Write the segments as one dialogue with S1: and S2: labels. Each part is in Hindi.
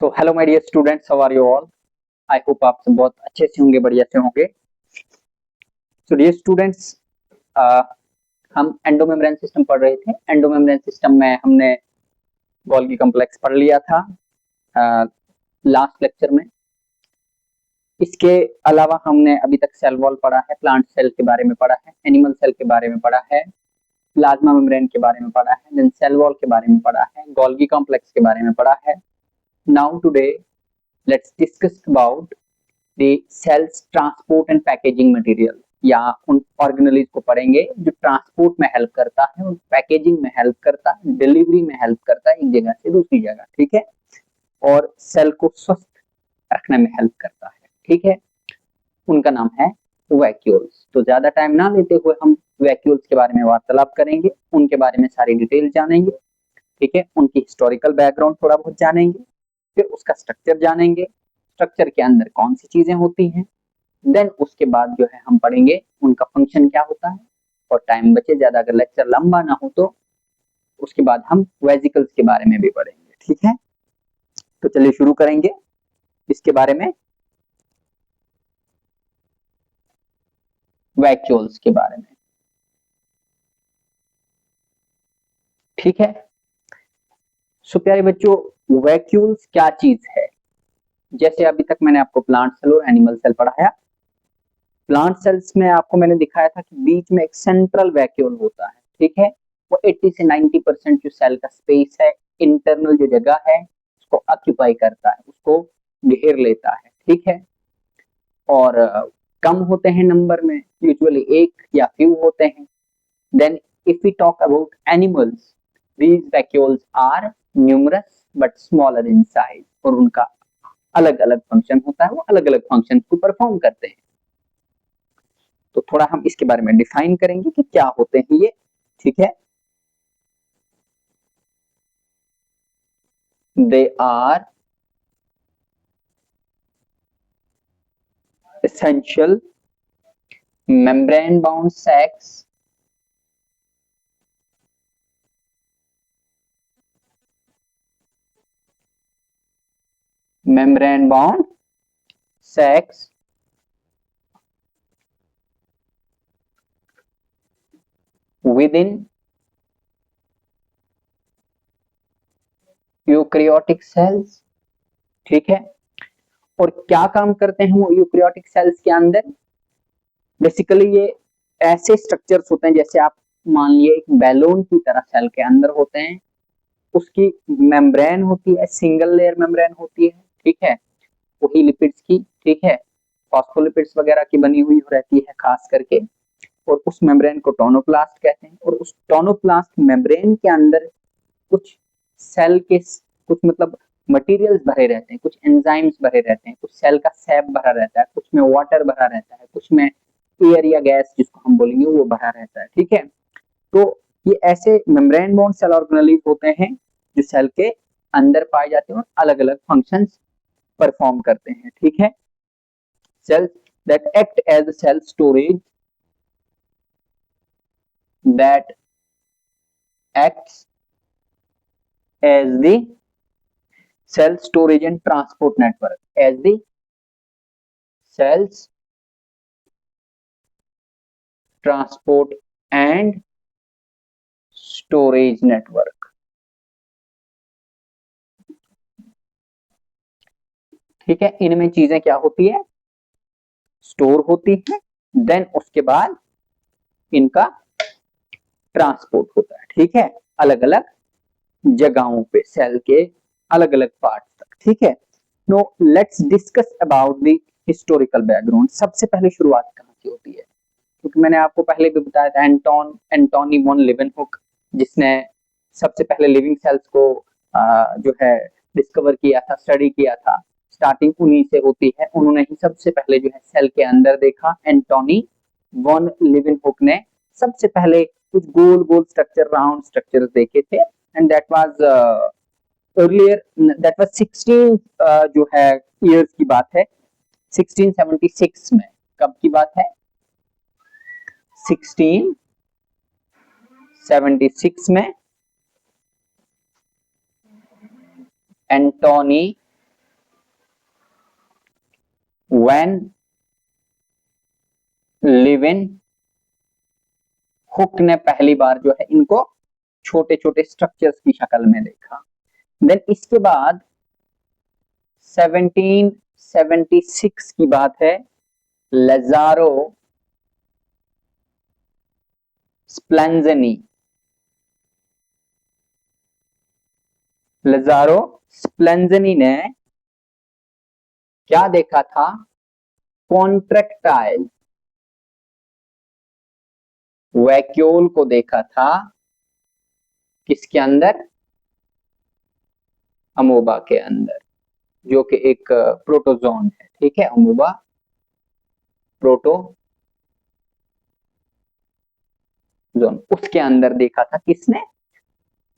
S1: तो hello my dear students, how are you all. I hope आप सब बहुत अच्छे से होंगे, बढ़िया से होंगे। सो डियर स्टूडेंट्स, हम एंडोमेम्ब्रेन सिस्टम पढ़ रहे थे। एंडोमेम्ब्रेन सिस्टम में हमने गोल्गी कॉम्प्लेक्स पढ़ लिया था लास्ट लेक्चर में। इसके अलावा हमने अभी तक सेल वॉल पढ़ा है, प्लांट सेल के बारे में पढ़ा है, एनिमल सेल के बारे में पढ़ा है, प्लाज्मा मेम्ब्रेन के बारे में पढ़ा है, देन सेल वॉल के बारे में पढ़ा है, गोल्गी कॉम्प्लेक्स के बारे में पढ़ा है। Now today let's discuss about the cells transport and packaging material, या उन ऑर्गेनेलिज को पढ़ेंगे जो ट्रांसपोर्ट में हेल्प करता है और पैकेजिंग में हेल्प करता है, डिलीवरी में हेल्प करता है एक जगह से दूसरी जगह। ठीक है, और सेल को स्वस्थ रखने में हेल्प करता है। ठीक है, उनका नाम है वैक्यूल्स। तो ज्यादा टाइम ना लेते हुए हम वैक्यूल्स के बारे में वार्तालाप करेंगे, उनके बारे में सारी डिटेल जानेंगे। ठीक है, उनकी हिस्टोरिकल बैकग्राउंड थोड़ा बहुत जानेंगे, फिर उसका स्ट्रक्चर जानेंगे, स्ट्रक्चर के अंदर कौन सी चीजें होती हैं। देन उसके बाद जो है हम पढ़ेंगे उनका फंक्शन क्या होता है। और टाइम बचे ज्यादा, अगर लेक्चर लंबा ना हो तो उसके बाद हम वेजिकल्स के बारे में भी पढ़ेंगे। ठीक है, तो चलिए शुरू करेंगे इसके बारे में, वैक्यूल्स के बारे में। ठीक है, सो प्यारे बच्चों, वैक्यूल्स क्या चीज है। जैसे अभी तक मैंने आपको प्लांट सेल और एनिमल सेल पढ़ाया। प्लांट सेल्स में आपको मैंने दिखाया था कि बीच में एक सेंट्रल वैक्यूल होता है। ठीक है, वो 80 से 90% जो सेल का स्पेस है, इंटरनल जो जगह है, उसको ऑक्यूपाई करता है, उसको घेर लेता है। ठीक है, और कम होते हैं नंबर में, यूजुअली एक या फ्यू होते हैं। Then if we talk about animals, these vacuoles are numerous but smaller in size, और उनका अलग अलग फंक्शन होता है, वो अलग अलग फंक्शन को परफॉर्म करते हैं। तो थोड़ा हम इसके बारे में डिफाइन करेंगे कि क्या होते हैं ये। ठीक है, they are essential membrane bound sacs membrane bound sacs within eukaryotic cells. ठीक है, और क्या काम करते हैं वो यूकैरियोटिक सेल्स के अंदर। बेसिकली ये ऐसे स्ट्रक्चर्स होते हैं, जैसे आप मान लिए एक बैलून की तरह सेल के अंदर होते हैं, उसकी मेम्ब्रेन होती है, सिंगल लेयर मेम्ब्रेन होती है। ठीक है, वही लिपिड्स की, ठीक है, फॉस्फोलिपिड्स वगैरह की बनी हुई रहती है खास करके। और उस मेम्ब्रेन को टोनोप्लास्ट कहते हैं, और उस टोनोप्लास्ट मेम्ब्रेन के अंदर कुछ सेल के कुछ मतलब मटेरियल्स भरे रहते हैं, कुछ एंजाइम्स भरे रहते हैं, कुछ सेल का सैप भरा रहता है, कुछ में वाटर भरा रहता है, कुछ में एयर या गैस जिसको हम बोलेंगे वो भरा रहता है। ठीक है, तो ये ऐसे मेम्ब्रेन बाउंड सेल ऑर्गेनेलिज होते हैं जो सेल के अंदर पाए जाते हैं और अलग अलग फंक्शंस परफॉर्म करते हैं। ठीक है, cells that act as a cell storage, that acts as the cell storage and transport network, as the cells transport and storage network। ठीक है, इनमें चीजें क्या होती है, स्टोर होती है, देन उसके बाद इनका ट्रांसपोर्ट होता है। ठीक है, अलग अलग जगहों पे सेल के अलग अलग पार्ट तक। ठीक है, no let's discuss about the historical background. सबसे पहले शुरुआत कहाँ से होती है, क्योंकि मैंने आपको पहले भी बताया था, एंटोनी वॉन लीवेनहुक, जिसने सबसे पहले लिविंग सेल्स को जो है डिस्कवर किया था, स्टडी किया था, स्टार्टिंग उन्हीं से होती है। उन्होंने ही सबसे पहले जो है सेल के अंदर देखा। एंटोनी वॉन लीवेनहुक ने सबसे पहले कुछ गोल गोल स्ट्रक्चर, राउंड स्ट्रक्चर देखे थे, and that was earlier, that was 16 जो है ईयर्स की बात है, 1676 में। कब की बात है, 1676 में एंटोनी व्हेन लिविन हुक ने पहली बार जो है इनको छोटे छोटे स्ट्रक्चर्स की शक्ल में देखा। देन इसके बाद 1776 की बात है, लजारो स्प्लेंजनी, लजारो स्प्लेंजनी ने क्या देखा था, कॉन्ट्रैक्टाइल वैक्यूल को देखा था, किसके अंदर, अमोबा के अंदर, जो कि एक प्रोटोजोन है, ठीक है, अमोबा प्रोटोजोन, उसके अंदर देखा था किसने,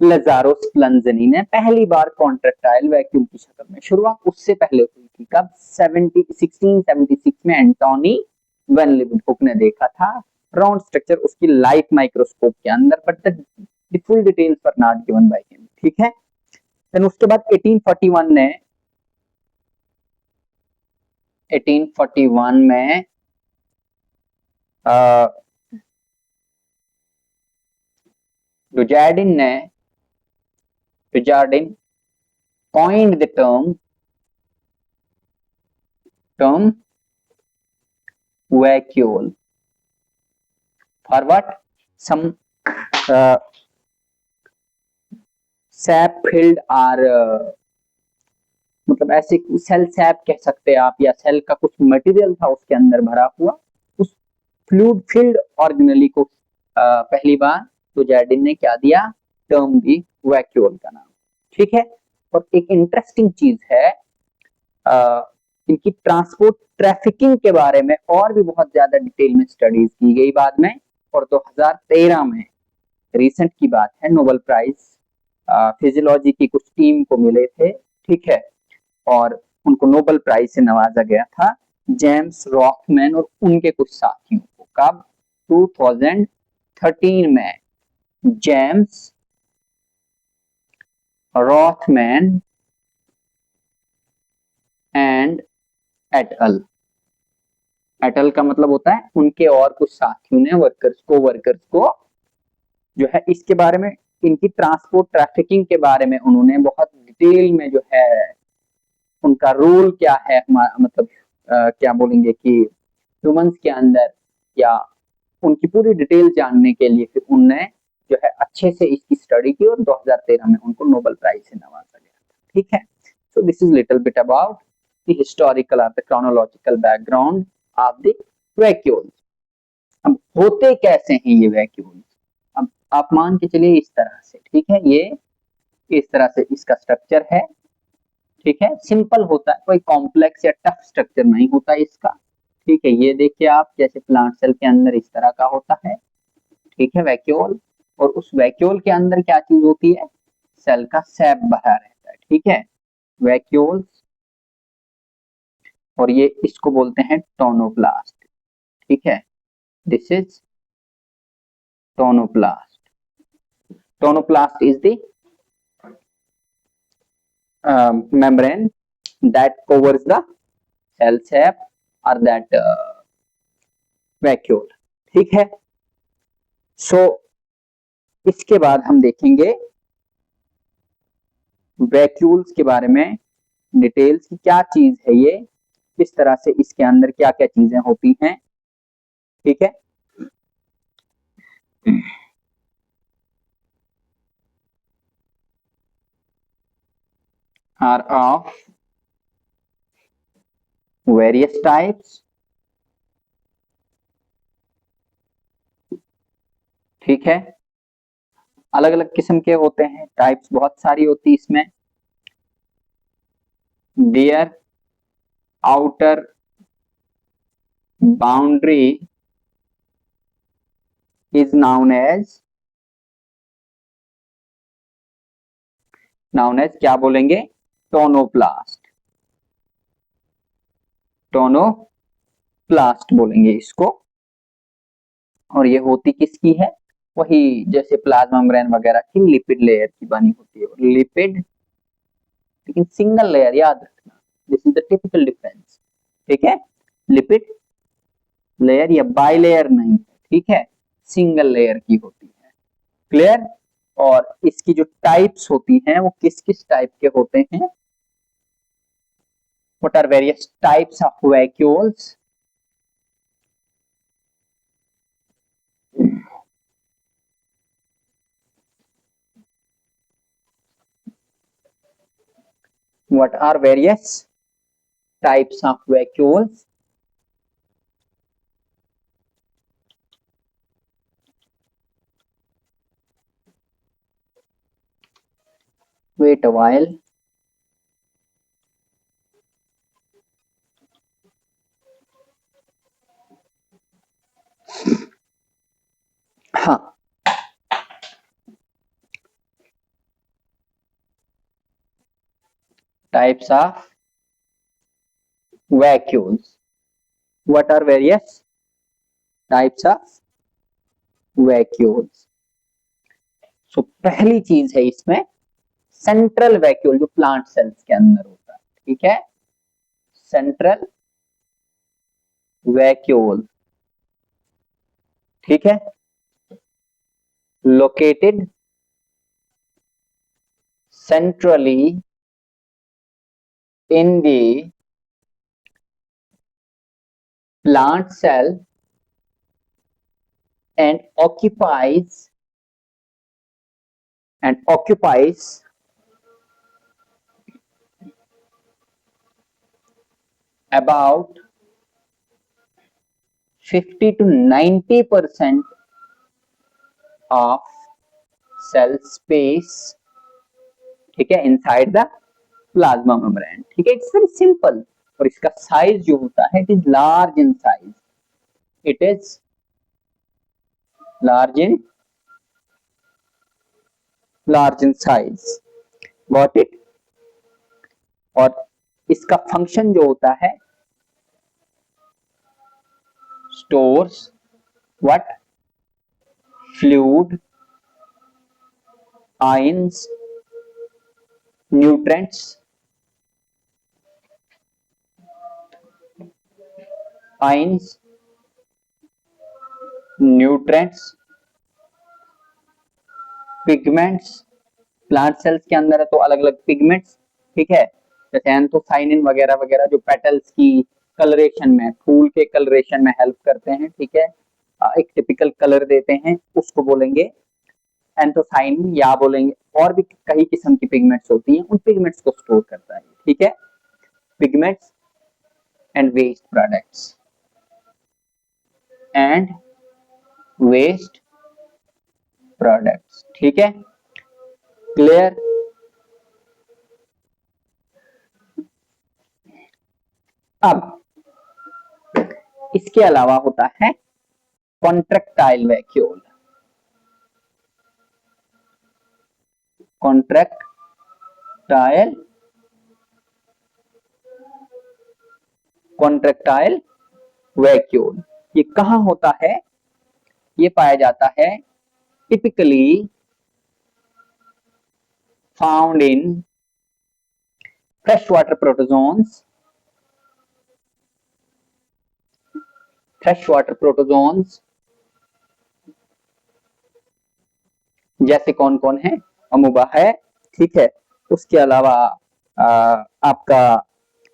S1: लजारो स्प्लेंजनी ने पहली बार कॉन्ट्रैक्टाइल वैक्यूम की शक्ल में। शुरुआत उससे पहले हुई थी, कब, 1676 में एंटोनी वैन लीeuwenhoek ने देखा था, राउंड स्ट्रक्चर उसकी लाइट माइक्रोस्कोप के अंदर, but the full details were not given by him, ठीक है। देन उसके बाद 1841 में Dujardin coined the term vacuole for what, some sap filled or मतलब ऐसे सेल सैप कह सकते हैं आप, या सेल का कुछ मटेरियल था उसके अंदर भरा हुआ, उस फ्लूइड फिल्ड ऑर्गेनेली को पहली बार डुजैर्डिन ने क्या दिया, टर्म दी वैक्यूल का नाम, ठीक है। और एक इंटरेस्टिंग चीज है, इनकी ट्रांसपोर्ट ट्रैफिकिंग के बारे में और भी बहुत ज्यादा डिटेल में स्टडीज की गई बाद में, और 2013 में रिसेंट की बात है, नोबेल प्राइज फिजियोलॉजी की कुछ टीम को मिले थे, ठीक है, और उनको नोबेल प्राइज से नवाजा गया था, जेम्स रॉथमैन और उनके कुछ साथियों को, कब, 2013 में जेम्स रॉथमैन एंड एटल, एटल का मतलब होता है उनके और कुछ साथियों ने, वर्कर्स को जो है इसके बारे में, इनकी ट्रांसपोर्ट ट्रैफिकिंग के बारे में उन्होंने बहुत डिटेल में जो है, उनका रोल क्या है, मतलब क्या बोलेंगे कि ह्यूमंस के अंदर, या उनकी पूरी डिटेल जानने के लिए फिर उनने जो है अच्छे से इसकी स्टडी की, और 2013 में उनको नोबेल प्राइज से नवाजा गया, ठीक है। So this is little bit about the historical और the chronological background of the vacuoles. अब होते कैसे हैं ये वैक्यूल्स, अब आप मान के चलिए इस तरह से, ठीक है, ये इस तरह से इसका स्ट्रक्चर है, ठीक है, सिंपल होता है, कोई कॉम्प्लेक्स या टफ स्ट्रक्चर नहीं होता इसका, ठीक है। ये देखिए आप, जैसे प्लांट सेल के अंदर इस तरह का होता है, ठीक है, वैक्यूल, और उस वैक्यूल के अंदर क्या चीज होती है, सेल का सैप भरा रहता है, ठीक है, वैक्यूल्स, और ये इसको बोलते हैं टोनोप्लास्ट, ठीक है, this is tonoplast, tonoplast is the membrane that covers the cell sap or that vacuole, ठीक है। सो इसके बाद हम देखेंगे वैक्यूल्स के बारे में डिटेल्स की, क्या चीज है ये, किस तरह से इसके अंदर क्या क्या चीजें होती हैं, ठीक है। are of various types, ठीक है, अलग अलग किस्म के होते हैं, टाइप्स बहुत सारी होती इसमें। Their outer boundary is known as क्या बोलेंगे, टोनोप्लास्ट, टोनोप्लास्ट बोलेंगे इसको, और ये होती किसकी है, वही जैसे प्लाज्मा मेम्ब्रेन वगैरह की लिपिड लेयर की बनी होती है, लिपिड लेकिन सिंगल लेयर, याद रखना, this is the typical difference, ठीक है, लिपिड लेयर या बाई लेयर नहीं, ठीक है, सिंगल लेयर की होती है। क्लियर। और इसकी जो टाइप्स होती हैं वो किस किस टाइप के होते हैं? What are various types of vacuoles? What are various types of vacuoles? Wait a while. हाँ, types of vacuoles. What are various types of vacuoles? So पहली चीज है इसमें सेंट्रल वैक्यूल, जो प्लांट सेल्स के अंदर होता है, ठीक है, सेंट्रल वैक्यूल, ठीक है, located centrally in the plant cell and occupies about 50 to 90% of cell space, ठीक है, इनसाइड द प्लाज्मा मेम्ब्रेन, ठीक है, इट्स वेरी सिंपल। और इसका साइज जो होता है it is large in size, it is large in size, got it. और इसका फंक्शन जो होता है, stores what, fluid, ions, nutrients, ions, nutrients, pigments, plant cells के अंदर है तो अलग अलग पिगमेंट्स, ठीक है, जैसे एंथोसाइनिन वगैरह वगैरह जो पेटल्स की कलरेशन में, फूल के कलरेशन में हेल्प करते हैं, ठीक है, एक टिपिकल कलर देते हैं, उसको बोलेंगे एंथोसाइनिन, या बोलेंगे और भी कई किस्म की पिगमेंट्स होती हैं, उन पिगमेंट्स को स्टोर करता है, ठीक है, pigments and waste products, and waste products, ठीक है, क्लियर। अब इसके अलावा होता है contractile vacuole, contractile contractile vacuole, ये कहां होता है? ये पाया जाता है typically found in fresh water protozoans, जैसे कौन कौन है? अमूबा है, ठीक है, उसके अलावा आपका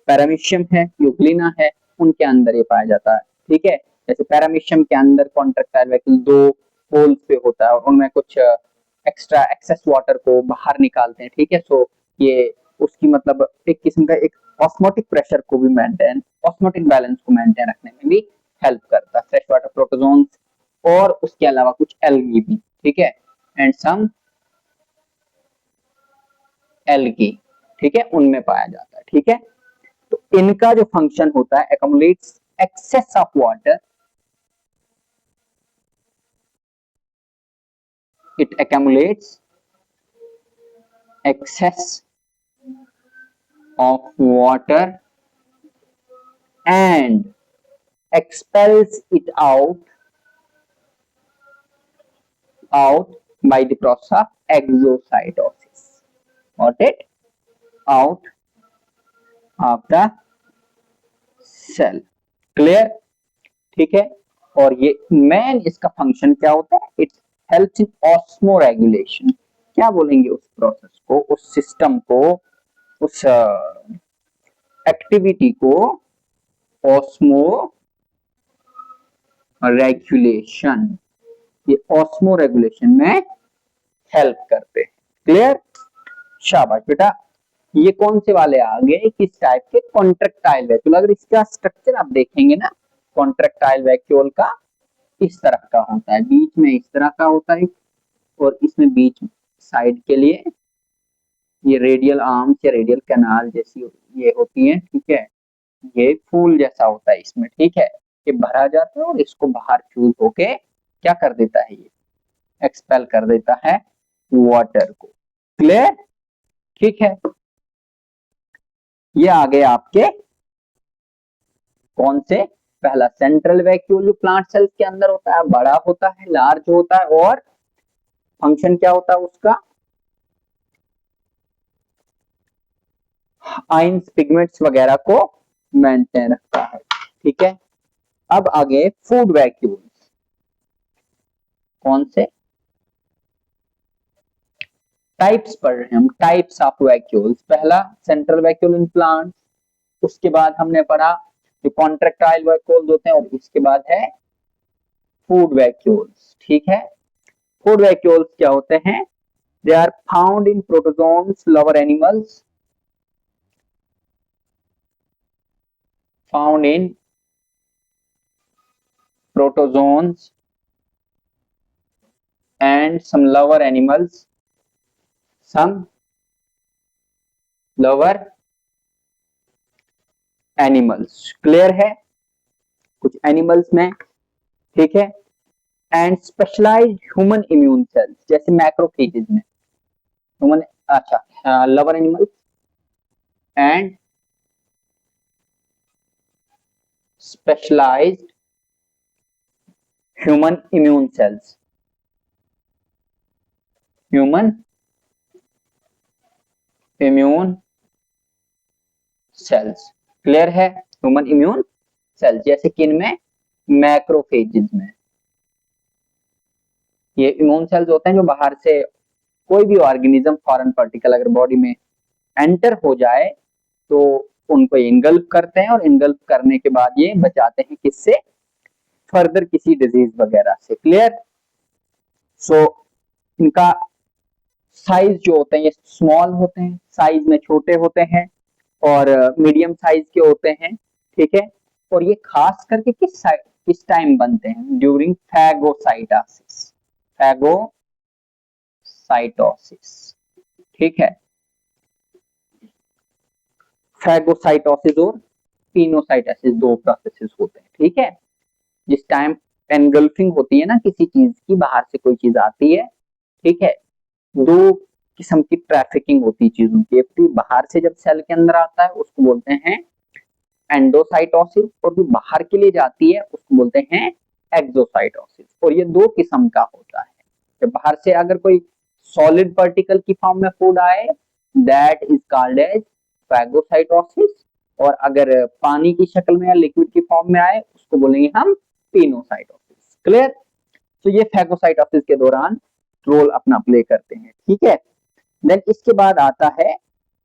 S1: पैरामीशियम है, यूग्लिना है, उनके अंदर ये पाया जाता है, ठीक है। जैसे पैरामीशियम के अंदर कॉन्ट्रैक्टाइल वैक्यूल दो होल्स पे होता है और उनमें कुछ एक्स्ट्रा एक्सेस वाटर को बाहर निकालते हैं, ठीक है। सो ये उसकी मतलब एक किस्म का एक ऑस्मोटिक प्रेशर को भी मेंटेन, ऑस्मोटिक बैलेंस को मेंटेन रखने में भी हेल्प करता है फ्रेश वाटर प्रोटोजोन्स, और उसके अलावा कुछ एल्गी भी, ठीक है, एंड सम एल्गी, ठीक है, उनमें पाया जाता है, ठीक है। तो इनका जो फंक्शन होता है, accumulates excess of water, it accumulates excess of water and expels it out by the process of exocytosis, got it, out of the cell. Clear? ठीक है। और ये मेन इसका फंक्शन क्या होता है? It helps in osmo regulation. क्या बोलेंगे उस प्रोसेस को, उस सिस्टम को, उस एक्टिविटी को? Osmo regulation. ये ऑस्मो रेगुलेशन में हेल्प करते हैं। क्लियर? शाबाश बेटा। ये कौन से वाले आ गए? किस टाइप के? Contractile vacuole. अगर इसका स्ट्रक्चर आप देखेंगे ना, कॉन्ट्रेक्टाइल वैक्यूल का इस तरह का होता है, बीच में इस तरह का होता है, और इसमें बीच साइड के लिए ये रेडियल आर्म्स या रेडियल कैनाल जैसी ये होती है। ठीक है, ये फूल जैसा होता है इसमें। ठीक है, ये भरा जाता है और इसको बाहर फ्यूज होके क्या कर देता है? ये एक्सपेल कर देता है वाटर को। क्लियर? ठीक है। ये आ गए आपके कौन से? पहला सेंट्रल वैक्यूल जो प्लांट सेल्स के अंदर होता है, बड़ा होता है, लार्ज होता है, और फंक्शन क्या होता है उसका? आइंस पिगमेंट्स वगैरह को मेंटेन रखता है। ठीक है। अब आगे फूड वैक्यूल्स। कौन से टाइप्स पढ़ रहे हैं हम? Types of vacuoles. पहला सेंट्रल वैक्यूल इन प्लांट्स, उसके बाद हमने पढ़ा जो कॉन्ट्रेक्टाइल वैक्यूल्स होते हैं, और इसके बाद है फूड वैक्यूल्स। ठीक है। फूड वैक्यूल्स क्या होते हैं? They are found in protozoans, lower animals, found in protozoans and some lower animals, some lower animals। Clear है? कुछ एनिमल्स में। ठीक है। And specialised human immune cells, जैसे मैक्रोफेजेस में ह्यूमन। अच्छा, lower animals and specialised human immune cells, human immune cells. Clear है? ह्यूमन इम्यून सेल्स जैसे किन में? मैक्रोफेजेस में। ये इम्यून सेल्स होते हैं जो बाहर से कोई भी ऑर्गेनिज्म, फॉरेन पार्टिकल अगर बॉडी में एंटर हो जाए तो उनको इनगल्फ करते हैं, और इनगल्फ करने के बाद ये बचाते हैं किससे? फर्दर किसी डिजीज वगैरह से। क्लियर? सो इनका साइज जो होते हैं ये स्मॉल होते हैं, साइज में छोटे होते हैं, और मीडियम साइज के होते हैं। ठीक है। और ये खास करके किस टाइम बनते हैं? During phagocytosis. फैगोसाइटोसिस। ठीक है। फैगोसाइटोसिस और पिनोसाइटोसिस दो प्रोसेसेस होते हैं। ठीक है। जिस टाइम एनगल्फिंग होती है ना किसी चीज की, बाहर से कोई चीज आती है, ठीक है, दो किस्म की ट्रैफिकिंग होती है चीजों की। एक बाहर से जब सेल के अंदर आता है उसको बोलते हैं एंडोसाइटोसिस, और जो बाहर के लिए जाती है उसको बोलते हैं एक्सोसाइटोसिस। और ये दो किस्म का होता है। जब बाहर से अगर कोई सॉलिड पार्टिकल की फॉर्म में फूड आए, that is called as phagocytosis, और अगर पानी की शक्ल में या लिक्विड की फॉर्म में आए उसको बोलेंगे हम पिनोसाइटोसिस। क्लियर? तो ये फैगोसाइटोसिस के दौरान रोल अपना प्ले करते हैं। ठीक है। देन इसके बाद आता है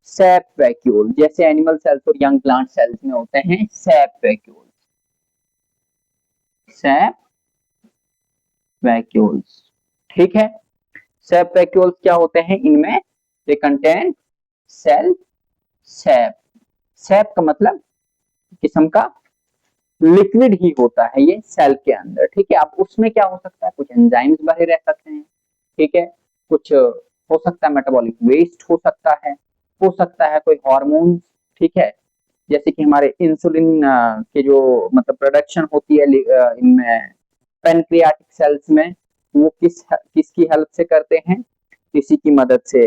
S1: सैप वैक्यूल, जैसे एनिमल सेल्स और यंग प्लांट सेल्स में होते हैं सैप वैक्यूल। SAP vacuoles. ठीक है। सैप वैक्यूल्स क्या होते हैं? इनमें they contain cell sap. Sap का मतलब किस्म का लिक्विड ही होता है ये सेल के अंदर। ठीक है। अब उसमें क्या हो सकता है? कुछ एंजाइम्स भरे रह सकते हैं। ठीक है। कुछ हो सकता है मेटाबॉलिक वेस्ट हो सकता है कोई हार्मोन्स। ठीक है। जैसे कि हमारे इंसुलिन के जो मतलब प्रोडक्शन होती है इनमें पेनक्रियाटिक सेल्स में, वो किसकी हेल्प से करते हैं? किसी की मदद से,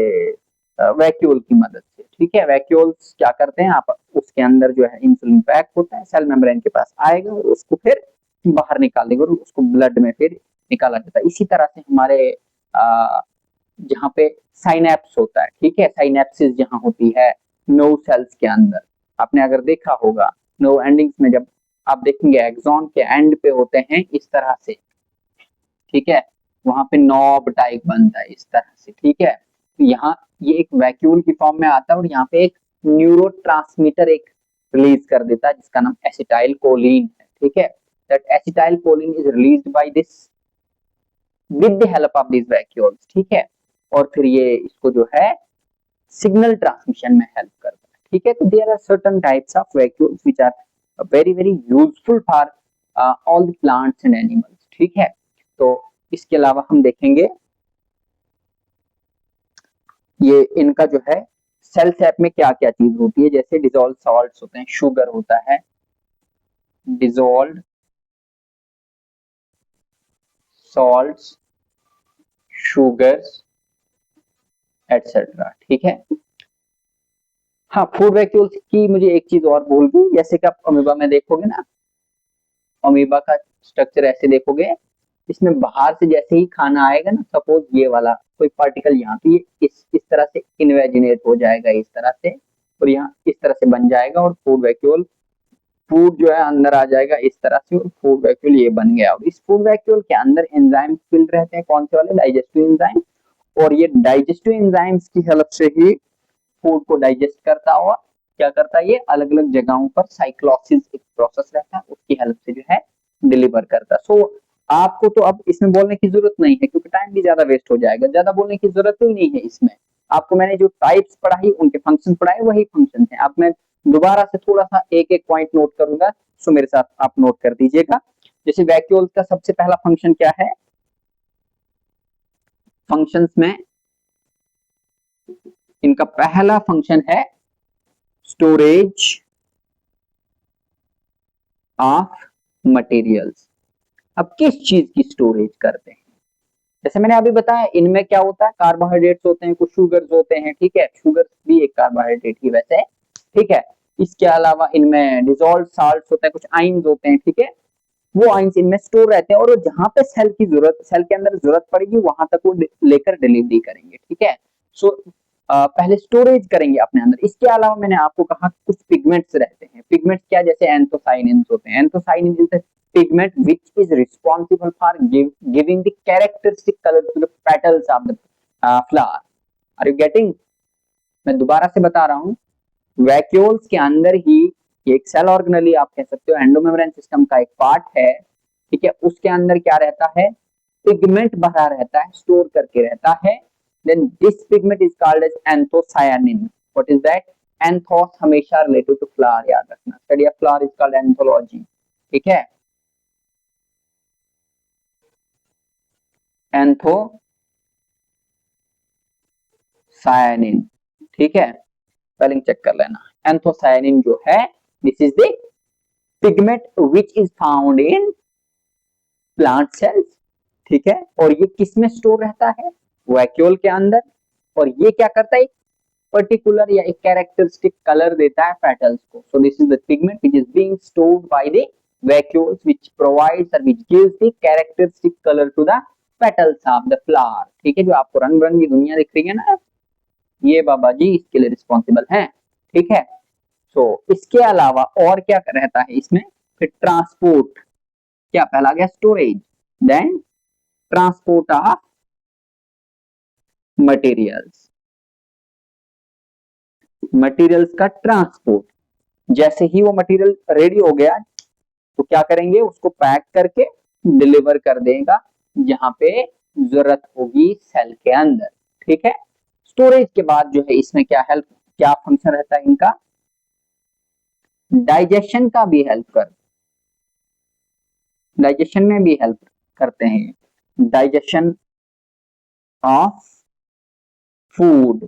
S1: वैक्यूल की मदद से। ठीक है। वैक्यूल्स क्या करते हैं? आप उसके अंदर जो है इंसुलिन पैक होता है, सेल मेम्ब्रेन के पास आएगा और उसको फिर बाहर निकाल देगा और उसको ब्लड में फिर निकाला जाता है। इसी तरह से हमारे जहाँ पे साइनेप्स होता है, ठीक है, साइनेप्सिस जहाँ होती है नर्व सेल्स के अंदर, आपने अगर देखा होगा नो एंडिंग्स में जब आप देखेंगे एक्सॉन के एंड पे होते हैं इस तरह से, ठीक है, वहां पे नॉब टाइप बनता है इस तरह से, ठीक है। तो यहाँ ये एक वैक्यूल की फॉर्म में आता है और यहाँ पे एक न्यूरोट्रांसमीटर एक रिलीज कर देता है जिसका नाम एसिटाइल कोलिन है, ठीक है। That acetyl choline is released by this with the help of this vacuoles, ठीक है। और फिर ये इसको जो है सिग्नल ट्रांसमिशन में हेल्प करता है, ठीक है। तो there are certain types of vacuoles which are very very useful for all the plants and animals, ठीक है। तो इसके अलावा हम देखेंगे ये इनका जो है सेल सैप में क्या क्या चीज होती है, जैसे डिजोल्व सॉल्ट्स होते हैं, शुगर होता है, डिजोल्व सॉल्ट्स, शुगर्स एटसेट्रा, ठीक है। हाँ, फूड वैक्यूल्स की मुझे एक चीज और भूल गई, जैसे कि आप अमीबा में देखोगे ना, अमीबा का स्ट्रक्चर ऐसे देखोगे, इसमें बाहर से जैसे ही खाना आएगा ना, सपोज ये वाला कोई पार्टिकल यहाँ, तो ये इस तरह से इन्वेजिनेट हो जाएगा इस तरह से, और यहाँ इस तरह से बन जाएगा, और फूड वैक्यूल फूड जो है अंदर आ जाएगा इस तरह से, और फूड वैक्यूल ये बन गया। और इस फूड वैक्यूल के अंदर एंजाइम फिल्ड रहते हैं, कौन से वाले, डाइजेस्टिव एंजाइम, और ये डाइजेस्टिव एंजाइम्स की हेल्प से ही फूड को डाइजेस्ट करता हुआ क्या करता है, ये अलग अलग जगहों पर साइक्लोसिस एक प्रोसेस रहता है, उसकी हेल्प से जो है डिलीवर करता है। सो आपको तो अब इसमें बोलने की जरूरत नहीं है क्योंकि टाइम भी ज्यादा वेस्ट हो जाएगा, ज्यादा बोलने की जरूरत ही नहीं है इसमें। आपको मैंने जो टाइप्स पढ़ाई उनके फंक्शन पढ़ाए वही फंक्शन है। अब मैं दोबारा से थोड़ा सा एक एक पॉइंट नोट करूंगा, सो मेरे साथ आप नोट कर दीजिएगा। जैसे वैक्यूल्स का सबसे पहला फंक्शन क्या है, फंक्शंस में इनका पहला फंक्शन है स्टोरेज ऑफ मटेरियल्स। अब किस चीज की स्टोरेज करते हैं, जैसे मैंने अभी बताया इनमें क्या होता है, कार्बोहाइड्रेट्स होते हैं, कुछ शुगर्स होते हैं, ठीक है, शुगर भी एक कार्बोहाइड्रेट ही वैसे, ठीक है। इसके अलावा इनमें डिजोल्व साल्ट्स होते हैं, कुछ आइंस होते हैं, ठीक है, वो आइंस इनमें स्टोर रहते हैं, और जहां पे सेल की जरूरत, सेल के अंदर जरूरत पड़ेगी वहां तक वो लेकर डिलीवरी करेंगे, ठीक है। सो पहले स्टोरेज करेंगे अपने अंदर। इसके अलावा मैंने आपको कहा कुछ पिगमेंट्स रहते हैं, पिगमेंट्स क्या, जैसे एंथोसाइनिन्स होते हैं, anthocyanin is the pigment which is responsible for giving the characteristic color to the petals of the flower. Are you getting? मैं दोबारा से बता रहा हूँ, वैक्यूल्स के अंदर ही एक सेल ऑर्गेनली आप कह सकते हो, एंडोमेम्ब्रेन सिस्टम का एक पार्ट है, ठीक है, उसके अंदर क्या रहता है, पिगमेंट भरा रहता है, स्टोर करके रहता है। Then this pigment is called as anthocyanin. What is that, anthos हमेशा रिलेटेड टू फ्लावर, याद रखना, study of flower is called anthology, ठीक है, एंथोसायनिन, ठीक है, स्पेलिंग चेक कर लेना। एंथोसायनिन जो है this is the pigment which is found in plant cells, ठीक है, और ये किस में स्टोर रहता है, वैक्यूल के अंदर, और ये क्या करता है, पर्टिकुलर या एक कैरेक्टरिस्टिक कलर देता है पेटल्स को। सो this is the pigment which is being stored by the vacuoles which provides or which gives the characteristic color to the petals of the flower, ठीक है, जो आपको रंग बिरंगी दुनिया दिख रही है ना, ये बाबा जी इसके लिए रिस्पॉन्सिबल हैं, ठीक है। सो इसके अलावा और क्या रहता है इसमें, फिर ट्रांसपोर्ट, क्या पहला गया storage, then transport of materials, materials का ट्रांसपोर्ट, जैसे ही वो मटेरियल रेडी हो गया तो क्या करेंगे, उसको पैक करके डिलीवर कर देगा जहां पे जरूरत होगी सेल के अंदर, ठीक है। स्टोरेज के बाद जो है इसमें क्या हेल्प, क्या फंक्शन रहता है इनका, डाइजेशन का भी हेल्प कर, डाइजेशन में भी हेल्प करते हैं, डाइजेशन ऑफ फूड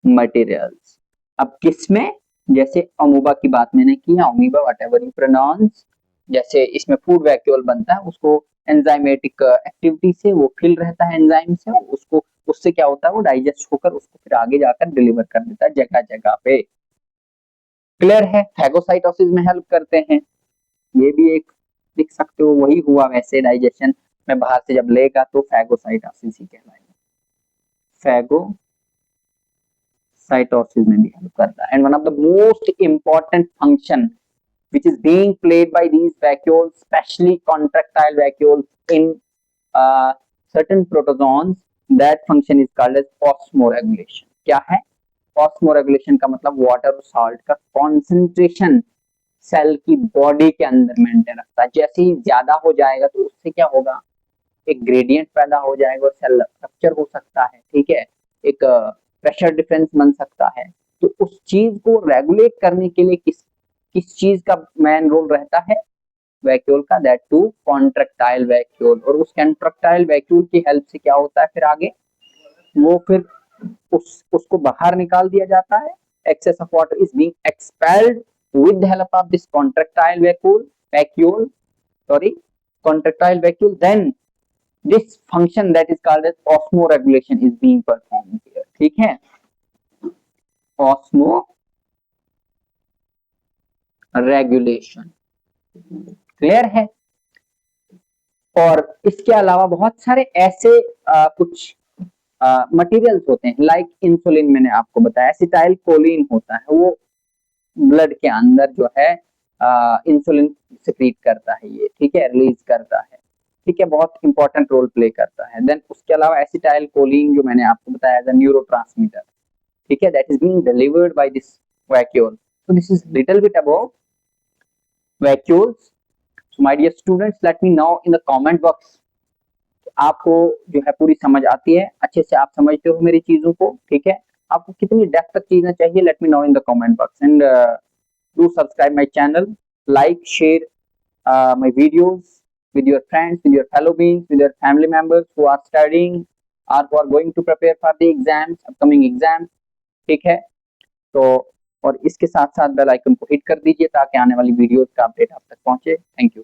S1: मटेरियल्स। अब किसमें, जैसे अमूबा की बात मैंने की है, amoeba whatever you pronounce, जैसे इसमें फूड वैक्यूल बनता है, उसको एंजाइमेटिक एक्टिविटी से वो फिल रहता है एंजाइम से, उसको उससे क्या होता है, वो डाइजेस्ट होकर उसको फिर आगे जाकर डिलीवर कर देता है जगह जगह पे, क्लियर है। फैगोसाइटोसिस में हेल्प करते हैं, ये भी एक लिख सकते हो, वही हुआ वैसे, डाइजेशन में बाहर से जब लेगा तो फैगोसाइटोसिस ही कहलाएगा, फैगोसाइटोसिस में भी हेल्प करता है। And one of the most important function which is being played by these vacuoles, especially contractile vacuoles in certain protozoans. That function is called as osmoregulation. क्या है osmoregulation? का मतलब वाटर और सॉल्ट का कॉन्सेंट्रेशन सेल की बॉडी के अंदर मेंटेन रखता है। जैसे ही ज्यादा हो जाएगा तो उससे क्या होगा, एक ग्रेडियंट पैदा हो जाएगा और सेल रप्चर हो सकता है, ठीक है, एक प्रेशर डिफरेंस बन सकता है। तो उस चीज को रेगुलेट करने के लिए किस चीज का मेन रोल रहता है, वैक्यूल का, दैट टू कॉन्ट्रैक्टाइल वैक्यूल। और उस कॉन्ट्रैक्टाइल वैक्यूल की हेल्प से क्या होता है फिर आगे, वो फिर उसको बाहर निकाल दिया जाता है। excess of water is being expelled with the help of this contractile vacuole, then this function that is called as osmoregulation is being performed here, ठीक है, osmoregulation, क्लियर है। और इसके अलावा बहुत सारे ऐसे कुछ मटेरियल्स होते हैं, लाइक इंसुलिन, मैंने आपको बताया, एसिटाइल कोलिन होता है, वो ब्लड के अंदर जो है इंसुलिन सिक्रीट करता है ये, ठीक है, रिलीज करता है, ठीक है, बहुत इंपॉर्टेंट रोल प्ले करता है। देन उसके अलावा एसिटाइल कोलिन जो मैंने आपको बताया एज अ न्यूरोट्रांसमीटर, ठीक है, that is being delivered by this vacuole. So this is little bit about vacuoles. So my dear students, let me know in the comment box आपको जो है पूरी समझ आती है, अच्छे से आप समझते हो मेरी चीजों को, ठीक है, आपको कितनी डेप्थ तक चीजें चाहिए, late me know in the comment box. And do subscribe my channel, like, share my videos with your friends, with your fellow beings, with your family members who are studying or who are going to prepare for the exams, upcoming exams, ठीक है। तो और इसके साथ साथ बेल आइकन को हिट कर दीजिए ताकि आने वाली वीडियोस का अपडेट आप तक पहुंचे। Thank you.